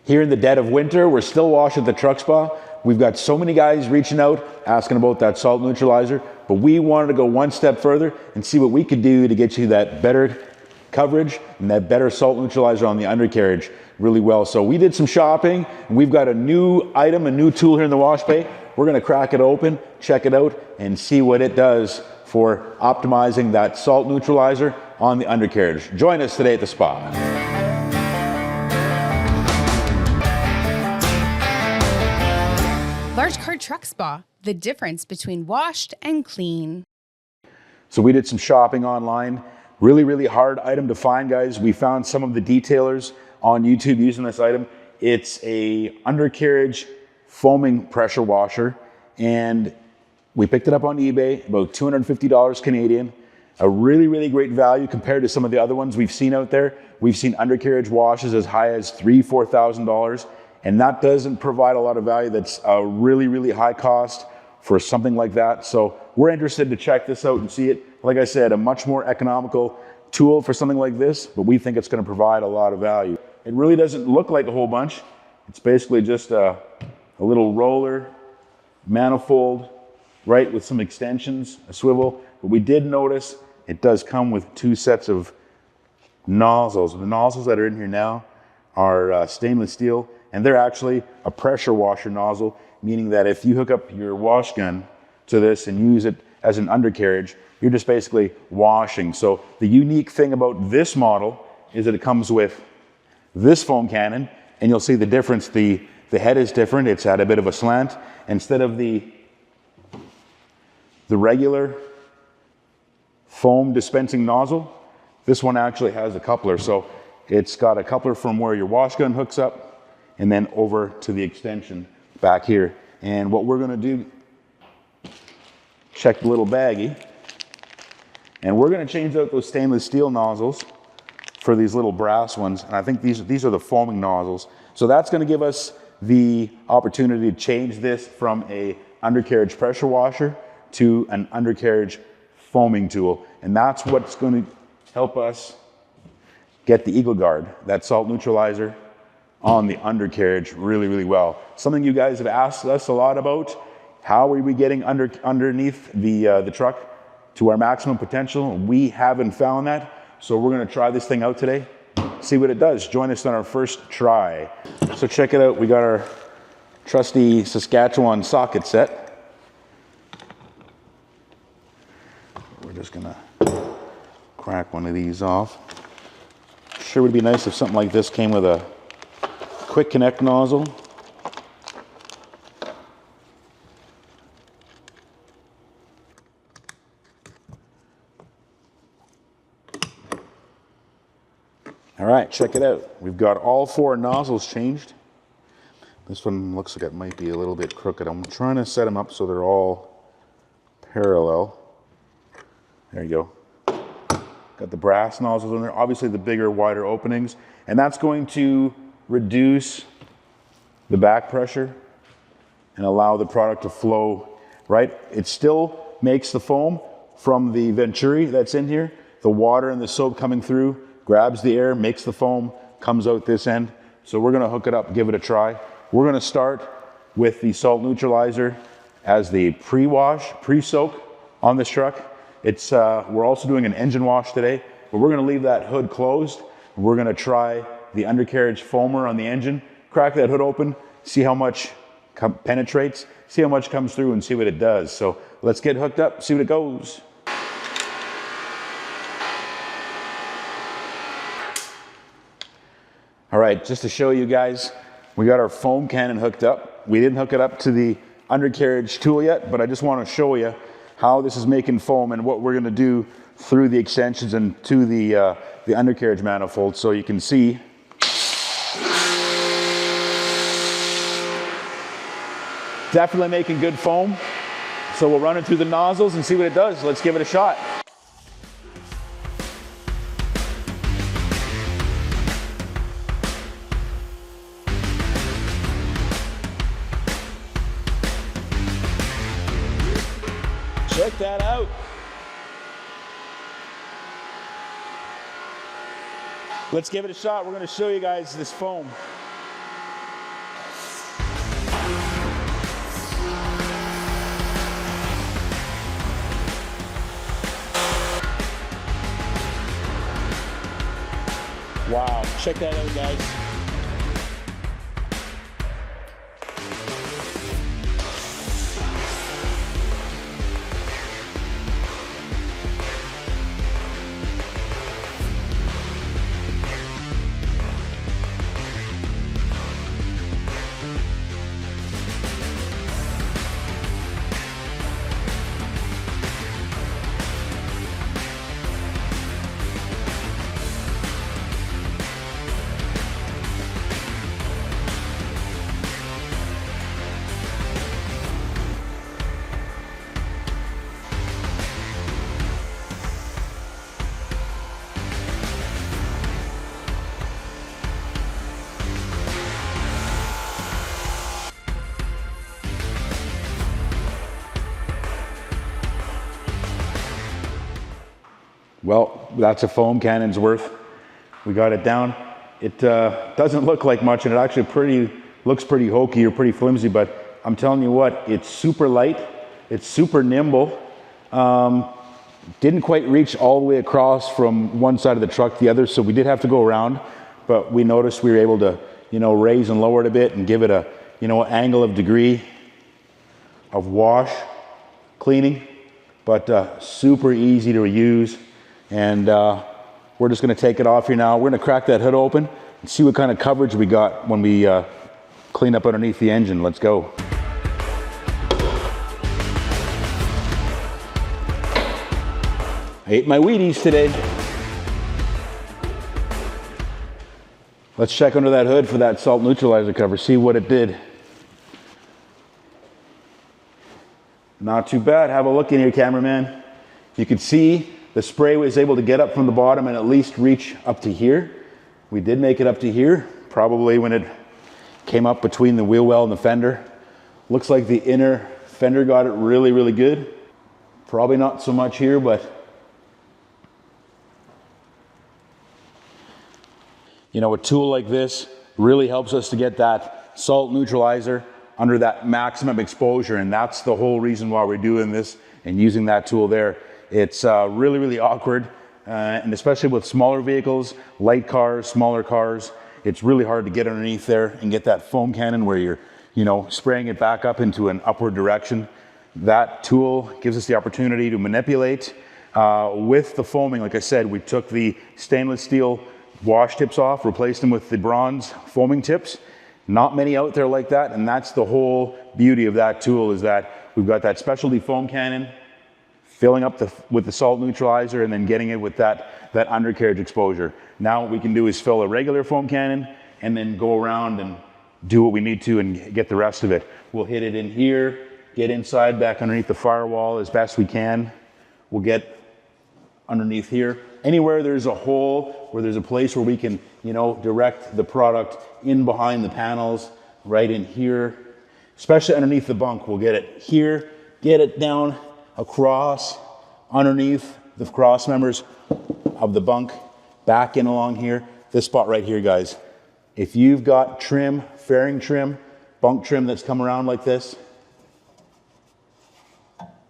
Here in the dead of winter, we're still washing at the truck spa. We've got so many guys reaching out, asking about that salt neutralizer, but we wanted to go one step further and see what we could do to get you that better coverage and that better salt neutralizer on the undercarriage really well. So we did some shopping, and we've got a new item, a new tool here in the wash bay. We're gonna crack it open, check it out, and see what it does for optimizing that salt neutralizer on the undercarriage. Join us today at the spa. Large car truck spa, the difference between washed and clean. So we did some shopping online. Really hard item to find, guys. We found some of the detailers on YouTube using this item. It's a undercarriage foaming pressure washer, and we picked it up on eBay, about $250 Canadian. A really great value compared to some of the other ones we've seen out there. We've seen undercarriage washes as high as $3,000, $4,000. And that doesn't provide a lot of value. That's a really high cost for something like that. So we're interested to check this out and see it. Like I said, a much more economical tool for something like this, but we think it's gonna provide a lot of value. It really doesn't look like a whole bunch. It's basically just a little roller, manifold, right, with some extensions, a swivel. But we did notice it does come with 2 sets of nozzles. The nozzles that are in here now are stainless steel, and they're actually a pressure washer nozzle, meaning that if you hook up your wash gun to this and use it as an undercarriage, you're just basically washing. So the unique thing about this model is that it comes with this foam cannon, and you'll see the difference. The head is different. It's at a bit of a slant. Instead of the regular foam dispensing nozzle, this one actually has a coupler. So it's got a coupler from where your wash gun hooks up and then over to the extension back here. And what we're gonna do, check the little baggie, and we're gonna change out those stainless steel nozzles for these little brass ones. And I think these are the foaming nozzles. So that's gonna give us the opportunity to change this from a undercarriage pressure washer to an undercarriage foaming tool. And that's what's gonna help us get the Eagle Guard, that salt neutralizer, on the undercarriage really well. Something you guys have asked us a lot about. How are we getting underneath the truck to our maximum potential? We haven't found that, so we're gonna try this thing out today, see what it does. Join us on our first try. So check it out. We got our trusty Saskatchewan socket set. We're just gonna crack one of these off. Sure would be nice if something like this came with a quick connect nozzle. All right, check it out. We've got all 4 nozzles changed. This one looks like it might be a little bit crooked. I'm trying to set them up so they're all parallel. There you go. Got the brass nozzles in there, obviously the bigger, wider openings, and that's going to reduce the back pressure and allow the product to flow, right? It still makes the foam from the venturi that's in here. The water and the soap coming through grabs the air, makes the foam, comes out this end. So we're gonna hook it up, give it a try. We're gonna start with the salt neutralizer as the pre-wash, pre-soak on this truck. We're also doing an engine wash today, but we're gonna leave that hood closed. We're gonna try the undercarriage foamer on the engine, crack that hood open, see how much penetrates, see how much comes through, and see what it does. So let's get hooked up, see what it goes. All right, just to show you guys, we got our foam cannon hooked up. We didn't hook it up to the undercarriage tool yet, but I just want to show you how this is making foam and what we're gonna do through the extensions and to the undercarriage manifold, so you can see. Definitely making good foam. So we'll run it through the nozzles and see what it does. Let's give it a shot. Check that out. Let's give it a shot. We're going to show you guys this foam. Wow, check that out, guys. Well, that's a foam cannon's worth. We got it down. It doesn't look like much, and it actually looks pretty hokey or pretty flimsy, but I'm telling you what, it's super light, it's super nimble. Didn't quite reach all the way across from one side of the truck to the other, so we did have to go around, but we noticed we were able to, raise and lower it a bit and give it a, angle of degree of wash cleaning, but super easy to use. And we're just going to take it off here now. We're going to crack that hood open and see what kind of coverage we got when we clean up underneath the engine. Let's go. I ate my Wheaties today. Let's check under that hood for that salt neutralizer cover, see what it did. Not too bad. Have a look in here, cameraman. You can see the spray was able to get up from the bottom and at least reach up to here. We did make it up to here, probably when it came up between the wheel well and the fender. Looks like the inner fender got it really, really good. Probably not so much here, but a tool like this really helps us to get that salt neutralizer under that maximum exposure, and that's the whole reason why we're doing this and using that tool there. It's really, really awkward, and especially with smaller vehicles, light cars, smaller cars, it's really hard to get underneath there and get that foam cannon where you're, spraying it back up into an upward direction. That tool gives us the opportunity to manipulate with the foaming. Like I said, we took the stainless steel wash tips off, replaced them with the bronze foaming tips. Not many out there like that, and that's the whole beauty of that tool, is that we've got that specialty foam cannon, filling up with the salt neutralizer and then getting it with that undercarriage exposure. Now what we can do is fill a regular foam cannon and then go around and do what we need to and get the rest of it. We'll hit it in here, get inside back underneath the firewall as best we can. We'll get underneath here. Anywhere there's a hole, where there's a place where we can, direct the product in behind the panels, right in here, especially underneath the bunk. We'll get it here, get it down across underneath the cross members of the bunk, back in along here. This spot right here, guys. If you've got trim, fairing trim, bunk trim that's come around like this,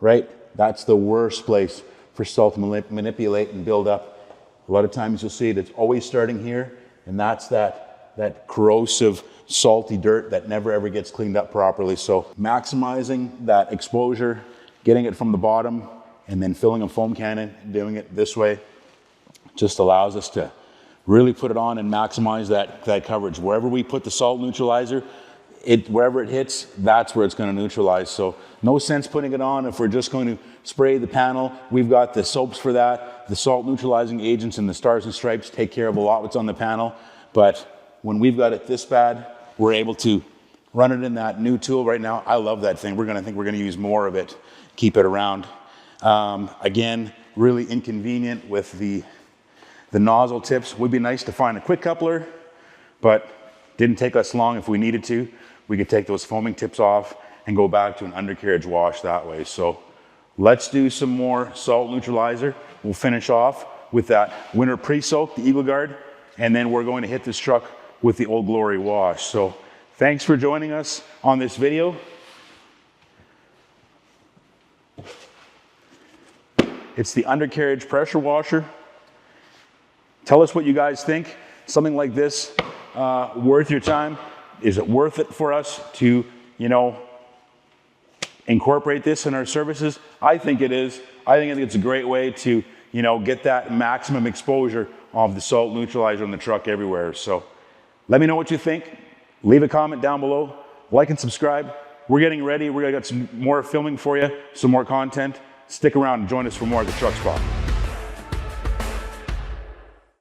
right? That's the worst place for salt to manipulate and build up. A lot of times you'll see it's always starting here, and that's that corrosive, salty dirt that never ever gets cleaned up properly. So maximizing that exposure, getting it from the bottom, and then filling a foam cannon, doing it this way, just allows us to really put it on and maximize that coverage. Wherever we put the salt neutralizer, wherever it hits, that's where it's going to neutralize. So no sense putting it on if we're just going to spray the panel. We've got the soaps for that. The salt neutralizing agents and the stars and stripes take care of a lot what's on the panel. But when we've got it this bad, we're able to run it in that new tool right now. I love that thing. I think we're going to use more of it, keep it around. Again, really inconvenient with the nozzle tips. Would be nice to find a quick coupler, but didn't take us long. If we needed to, we could take those foaming tips off and go back to an undercarriage wash that way. So let's do some more salt neutralizer. We'll finish off with that winter pre-soak, the Eagle Guard, and then we're going to hit this truck with the Old Glory wash. So thanks for joining us on this video. It's the undercarriage pressure washer. Tell us what you guys think. something like this worth your time? Is it worth it for us to, you know, incorporate this in our services? I think it is. I think it's a great way to, you know, get that maximum exposure of the salt neutralizer in the truck everywhere. So let me know what you think. Leave a comment down below. Like and subscribe. We're getting ready. We're gonna get some more filming for you, some more content. Stick around and join us for more at the Truck Spot.